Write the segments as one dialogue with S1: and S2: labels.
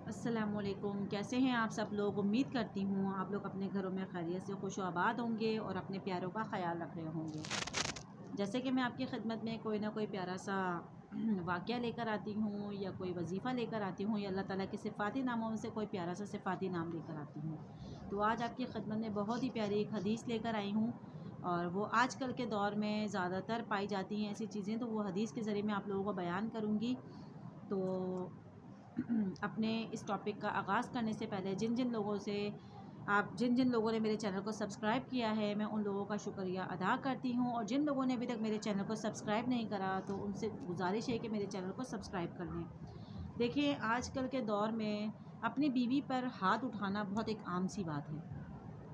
S1: अस्सलाम वालेकुम। कैसे हैं आप सब लोग? उम्मीद करती हूँ आप लोग अपने घरों में खैरियत से खुश आबाद होंगे और अपने प्यारों का ख्याल रख रहे होंगे। जैसे कि मैं आपकी खिदमत में कोई ना कोई प्यारा सा वाक़या लेकर आती हूँ या कोई वजीफ़ा लेकर आती हूँ या अल्लाह ताला के सिफ़ाती नामों में से कोई प्यारा सा सिफ़ाती नाम लेकर आती हूँ। तो आज आपकी खिदमत में बहुत ही प्यारी एक हदीस लेकर आई हूँ और वो आजकल के दौर में ज़्यादातर पाई जाती हैं ऐसी चीज़ें, तो वो हदीस के ज़रिए मैं आप लोगों को बयान करूँगी। तो अपने इस टॉपिक का आगाज़ करने से पहले जिन जिन लोगों ने मेरे चैनल को सब्सक्राइब किया है, मैं उन लोगों का शुक्रिया अदा करती हूँ, और जिन लोगों ने अभी तक मेरे चैनल को सब्सक्राइब नहीं करा तो उनसे गुजारिश है कि मेरे चैनल को सब्सक्राइब कर लें। देखिए, आजकल के दौर में अपनी बीवी पर हाथ उठाना बहुत एक आम सी बात है,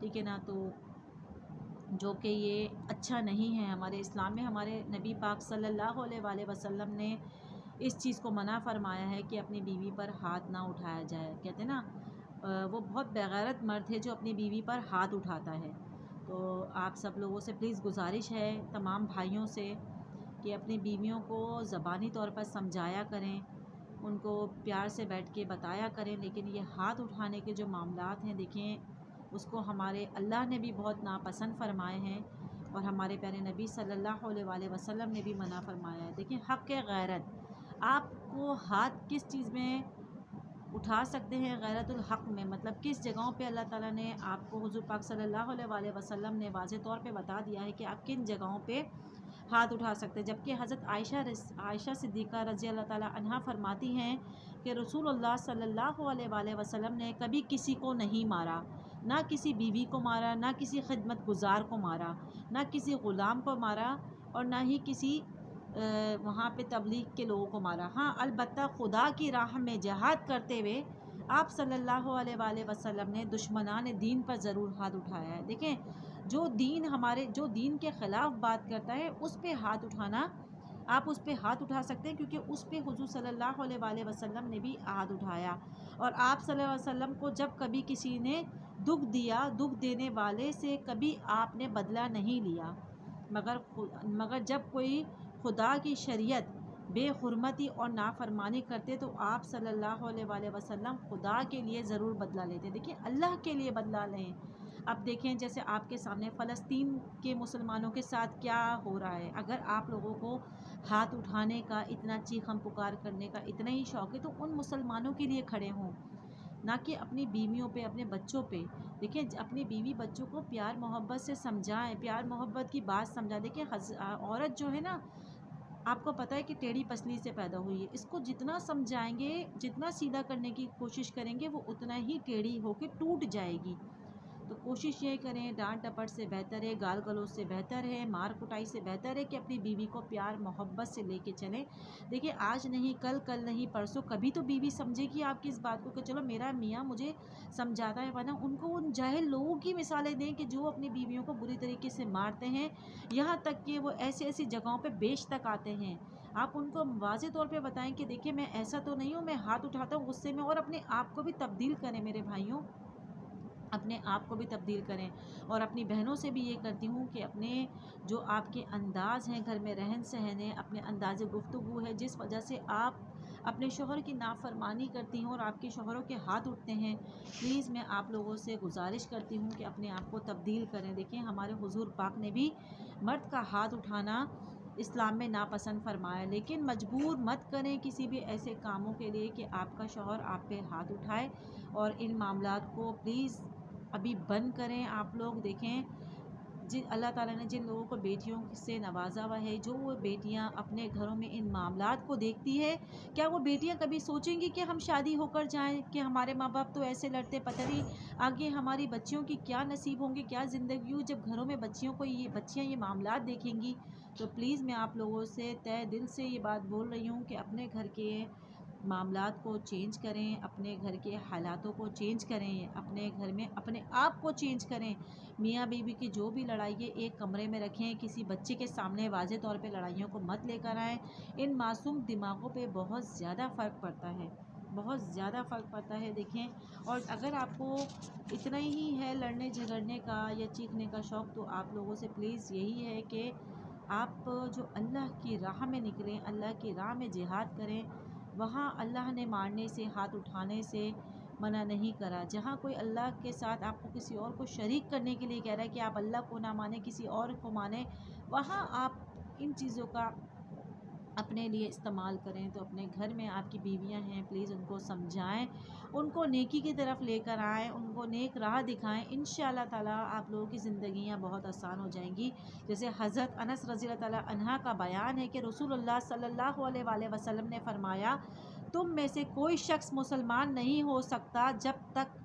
S1: ठीक है ना? तो जो कि ये अच्छा नहीं है। हमारे इस्लाम में हमारे नबी पाक सल्लल्लाहु अलैहि वसल्लम ने इस चीज़ को मना फरमाया है कि अपनी बीवी पर हाथ ना उठाया जाए। कहते हैं ना, वो बहुत बेगैरत मर्द है जो अपनी बीवी पर हाथ उठाता है। तो आप सब लोगों से प्लीज़ गुजारिश है, तमाम भाइयों से, कि अपनी बीवियों को ज़बानी तौर पर समझाया करें, उनको प्यार से बैठ के बताया करें। लेकिन ये हाथ उठाने के जो मामलात हैं, देखें, उसको हमारे अल्लाह ने भी बहुत नापसंद फरमाए हैं और हमारे प्यारे नबी सल्लल्लाहु अलैहि वसल्लम ने भी मना फरमाया है। देखिए, हक़ गैरत, आपको हाथ किस चीज़ में उठा सकते हैं? गैरतुल हक़ में, मतलब किस जगहों पे अल्लाह ताला ने आपको, हुज़ूर पाक सल्लल्लाहु अलैहि वसल्लम ने वाज़ेह तौर पे बता दिया है कि आप किन जगहों पे हाथ उठा सकते हैं। जबकि हज़रत आयशा सिद्दीक़ा रज़ी अल्लाह ताला अन्हा फरमाती हैं कि रसूलुल्लाह सल्लल्लाहु अलैहि वसल्लम ने कभी किसी को नहीं मारा, ना किसी बीवी को मारा, ना किसी खिदमत गुज़ार को मारा, ना किसी ग़ुलाम को मारा, और ना ही किसी वहाँ पे तबलीग के लोगों को मारा। हाँ, अलबत्ता खुदा की राह में जहाद करते हुए आप सल्लल्लाहु अलैहि वसल्लम ने दुश्मनान दीन पर ज़रूर हाथ उठाया है। देखें, जो दीन के ख़िलाफ़ बात करता है उस पे हाथ उठाना, आप उस पे हाथ उठा सकते हैं, क्योंकि उस पे हुज़ूर सल्लल्लाहु अलैहि वसल्लम ने भी हाथ उठाया। और आप सल्लल्लाहु अलैहि वसल्लम को जब कभी किसी ने दुःख दिया, दुःख देने वाले से कभी आपने बदला नहीं लिया, मगर जब कोई खुदा की शरीयत बेहुरमती और नाफरमानी करते तो आप सल्लल्लाहु अलैहि वसल्लम खुदा के लिए ज़रूर बदला लेते। देखिए, अल्लाह के लिए बदला लें। अब देखें, जैसे आपके सामने फ़लस्तीन के मुसलमानों के साथ क्या हो रहा है। अगर आप लोगों को हाथ उठाने का, इतना चीखम पुकार करने का इतना ही शौक़ है, तो उन मुसलमानों के लिए खड़े हों, ना कि अपनी बीवियों पे, अपने बच्चों पे। देखिए, अपनी बीवी बच्चों को प्यार मोहब्बत से समझाएं, प्यार मोहब्बत की बात समझाएं। देखिए, औरत जो है ना, आपको पता है कि टेढ़ी पसली से पैदा हुई है। इसको जितना समझाएंगे, जितना सीधा करने की कोशिश करेंगे, वो उतना ही टेढ़ी होकर टूट जाएगी। तो कोशिश ये करें, डांट डपट से बेहतर है, गाल गलौज से बेहतर है, मार कुटाई से बेहतर है कि अपनी बीवी को प्यार मोहब्बत से लेके चलें। देखिए, आज नहीं कल, कल नहीं परसों, कभी तो बीवी समझेगी आपकी इस बात को कि चलो मेरा मियाँ मुझे समझाता है। वरना उनको उन जाहिल लोगों की मिसालें दें कि जो अपनी बीवियों को बुरी तरीके से मारते हैं, यहाँ तक कि वो ऐसी ऐसी जगहों पर बेच तक आते हैं। आप उनको वाज़ेह तौर पे बताएं कि देखिए, मैं ऐसा तो नहीं हूँ, मैं हाथ उठाता हूँ गुस्से में। और अपने आप को भी तब्दील करें मेरे भाइयों, अपने आप को भी तब्दील करें। और अपनी बहनों से भी ये करती हूँ कि अपने जो आपके अंदाज़ हैं, घर में रहन सहन है, अपने अंदाज़ गुफ्तगू है, जिस वजह से आप अपने शोहर की नाफरमानी करती हैं और आपके शोहरों के हाथ उठते हैं, प्लीज़ मैं आप लोगों से गुजारिश करती हूँ कि अपने आप को तब्दील करें। देखिए, हमारे हुज़ूर पाक ने भी मर्द का हाथ उठाना इस्लाम में नापसंद फरमाया, लेकिन मजबूर मत करें किसी भी ऐसे कामों के लिए कि आपका शौहर आप पे हाथ उठाए। और इन मामलात को प्लीज़ अभी बंद करें। आप लोग देखें, अल्लाह ताला ने जिन लोगों को बेटियों से नवाजा हुआ है, जो वो बेटियां अपने घरों में इन मामलात को देखती है, क्या वो बेटियां कभी सोचेंगी कि हम शादी होकर जाएं कि हमारे माँ बाप तो ऐसे लड़ते, पता नहीं आगे हमारी बच्चियों की क्या नसीब होंगे, क्या ज़िंदगी हो जब घरों में बच्चियां ये मामलात देखेंगी। तो प्लीज़ मैं आप लोगों से तहे दिल से ये बात बोल रही हूँ कि अपने घर के मामलात को चेंज करें, अपने घर के हालातों को चेंज करें, अपने घर में अपने आप को चेंज करें। मियाँ बीवी की जो भी लड़ाई है एक कमरे में रखें, किसी बच्चे के सामने वाज़े तौर पे लड़ाइयों को मत लेकर आएँ। इन मासूम दिमागों पे बहुत ज़्यादा फ़र्क पड़ता है, बहुत ज़्यादा फ़र्क पड़ता है। देखें, और अगर आपको इतना ही है लड़ने झगड़ने का या चीखने का शौक़, तो आप लोगों से प्लीज़ यही है कि आप जो अल्लाह की राह में निकलें, अल्लाह की राह में जिहाद करें। وہاں اللہ نے مارنے سے، ہاتھ اٹھانے سے منع نہیں کرا۔ جہاں کوئی اللہ کے ساتھ آپ کو کسی اور کو شریک کرنے کے لیے کہہ رہا ہے کہ آپ اللہ کو نہ مانیں، کسی اور کو مانیں، وہاں آپ ان چیزوں کا اپنے لیے استعمال کریں۔ تو اپنے گھر میں آپ کی بیویاں ہیں، پلیز ان کو سمجھائیں، ان کو نیکی کی طرف لے کر آئیں، ان کو نیک راہ دکھائیں۔ انشاءاللہ تعالیٰ آپ لوگوں کی زندگیاں بہت آسان ہو جائیں گی۔ جیسے حضرت انس رضی اللہ تعالیٰ عنہ کا بیان ہے کہ رسول اللہ صلی اللہ علیہ وآلہ وسلم نے فرمایا، تم میں سے کوئی شخص مسلمان نہیں ہو سکتا جب تک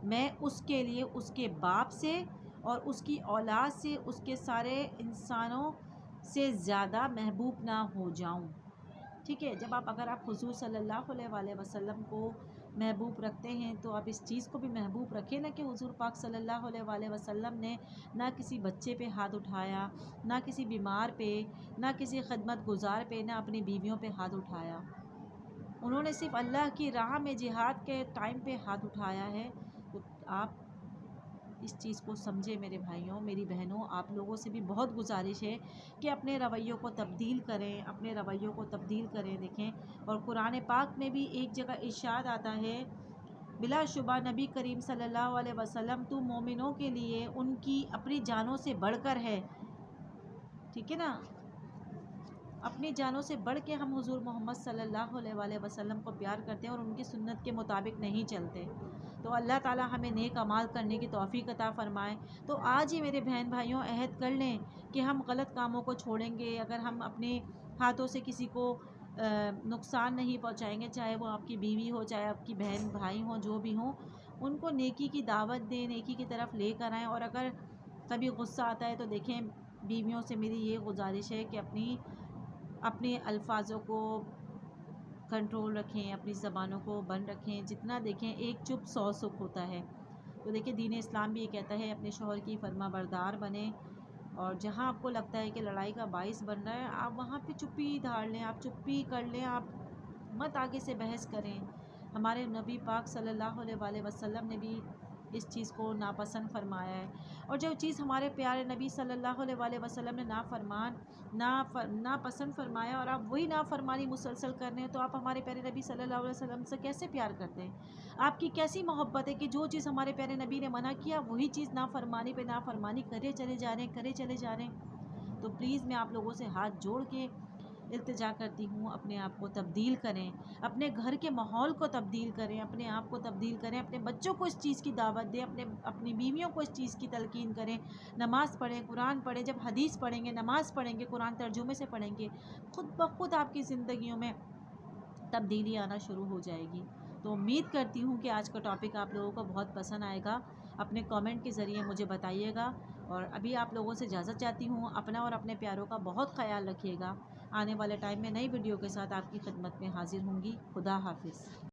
S1: میں اس کے لیے اس کے باپ سے اور اس کی اولاد سے، اس کے سارے انسانوں سے زیادہ محبوب نہ ہو جاؤں۔ ٹھیک ہے، جب اگر آپ حضور صلی اللہ علیہ وآلہ وسلم کو محبوب رکھتے ہیں تو آپ اس چیز کو بھی محبوب رکھیں نا کہ حضور پاک صلی اللہ علیہ وآلہ وسلم نے نہ کسی بچے پہ ہاتھ اٹھایا، نہ کسی بیمار پہ، نہ کسی خدمت گزار پہ، نہ اپنی بیویوں پہ ہاتھ اٹھایا۔ انہوں نے صرف اللہ کی راہ میں جہاد کے ٹائم پہ ہاتھ اٹھایا ہے۔ تو آپ اس چیز کو سمجھے میرے بھائیوں، میری بہنوں، آپ لوگوں سے بھی بہت گزارش ہے کہ اپنے رویوں کو تبدیل کریں، اپنے رویوں کو تبدیل کریں۔ دیکھیں، اور قرآن پاک میں بھی ایک جگہ ارشاد آتا ہے، بلا شبہ نبی کریم صلی اللہ علیہ وسلم تو مومنوں کے لیے ان کی اپنی جانوں سے بڑھ کر ہے۔ ٹھیک ہے نا، اپنی جانوں سے بڑھ کے ہم حضور محمد صلی اللہ علیہ وآلہ وسلم کو پیار کرتے ہیں اور ان کی سنت کے مطابق نہیں چلتے۔ تو اللہ تعالیٰ ہمیں نیک اعمال کرنے کی توفیق عطا فرمائے۔ تو آج ہی میرے بہن بھائیوں عہد کر لیں کہ ہم غلط کاموں کو چھوڑیں گے۔ اگر ہم اپنے ہاتھوں سے کسی کو نقصان نہیں پہنچائیں گے، چاہے وہ آپ کی بیوی ہو، چاہے آپ کی بہن بھائی ہوں، جو بھی ہوں، ان کو نیکی کی دعوت دیں، نیکی کی طرف لے کر آئیں۔ اور اگر کبھی غصہ آتا ہے تو دیکھیں، بیویوں سے میری یہ گزارش ہے کہ اپنے الفاظوں کو کنٹرول رکھیں، اپنی زبانوں کو بند رکھیں۔ جتنا دیکھیں ایک چپ 100 سکھ ہوتا ہے۔ تو دیکھیں دین اسلام بھی یہ کہتا ہے اپنے شوہر کی فرما بردار بنیں، اور جہاں آپ کو لگتا ہے کہ لڑائی کا باعث بن رہا ہے، آپ وہاں پہ چپی دھاڑ لیں، آپ چپی کر لیں، آپ مت آگے سے بحث کریں۔ ہمارے نبی پاک صلی اللہ علیہ وآلہ وسلم نے بھی اس چیز کو ناپسند فرمایا ہے، اور جو چیز ہمارے پیارے نبی صلی اللہ علیہ وآلہ وسلم نے ناپسند فرمایا اور آپ وہی نافرمانی مسلسل کر رہے ہیں، تو آپ ہمارے پیارے نبی صلی اللہ علیہ وسلم سے کیسے پیار کرتے ہیں؟ آپ کی کیسی محبت ہے کہ جو چیز ہمارے پیارے نبی نے منع کیا وہی چیز نافرمانی پہ نافرمانی کرے چلے جا رہے ہیں۔ تو پلیز میں آپ لوگوں سے ہاتھ جوڑ کے التجا کرتی ہوں، اپنے آپ کو تبدیل کریں، اپنے گھر کے ماحول کو تبدیل کریں، اپنے آپ کو تبدیل کریں، اپنے بچوں کو اس چیز کی دعوت دیں، اپنی بیویوں کو اس چیز کی تلقین کریں، نماز پڑھیں، قرآن پڑھیں۔ جب حدیث پڑھیں گے، نماز پڑھیں گے، قرآن ترجمے سے پڑھیں گے، خود بخود آپ کی زندگیوں میں تبدیلی آنا شروع ہو جائے گی۔ تو امید کرتی ہوں کہ آج کا ٹاپک آپ لوگوں کو بہت پسند آئے گا۔ اپنے کامنٹ کے ذریعے مجھے بتائیے گا، اور ابھی آپ لوگوں سے اجازت چاہتی ہوں۔ اپنا اور اپنے پیاروں کا بہت خیال رکھیے گا۔ آنے والے ٹائم میں نئی ویڈیو کے ساتھ آپ کی خدمت میں حاضر ہوں گی۔ خدا حافظ۔